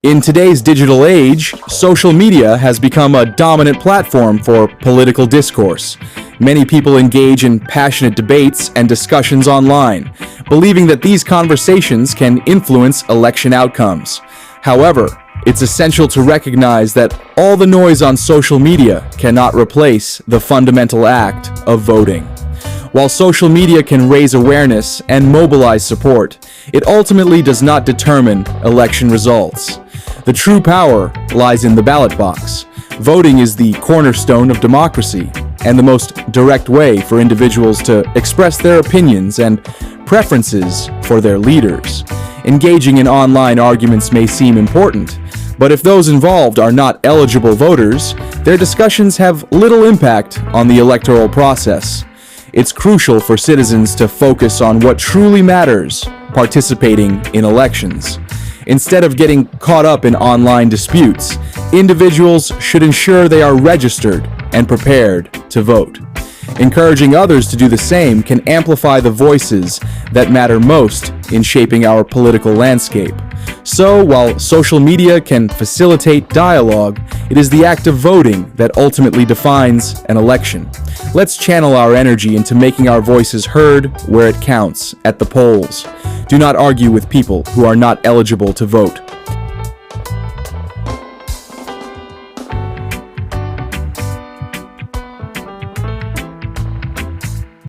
In today's digital age, social media has become a dominant platform for political discourse. Many people engage in passionate debates and discussions online, believing that these conversations can influence election outcomes. However, it's essential to recognize that all the noise on social media cannot replace the fundamental act of voting. While social media can raise awareness and mobilize support, it ultimately does not determine election results. The true power lies in the ballot box. Voting is the cornerstone of democracy and the most direct way for individuals to express their opinions and preferences for their leaders. Engaging in online arguments may seem important, but if those involved are not eligible voters, their discussions have little impact on the electoral process. It's crucial for citizens to focus on what truly matters, participating in elections. Instead of getting caught up in online disputes, individuals should ensure they are registered and prepared to vote. Encouraging others to do the same can amplify the voices that matter most in shaping our political landscape. So, while social media can facilitate dialogue, it is the act of voting that ultimately defines an election. Let's channel our energy into making our voices heard where it counts, at the polls. Do not argue with people who are not eligible to vote.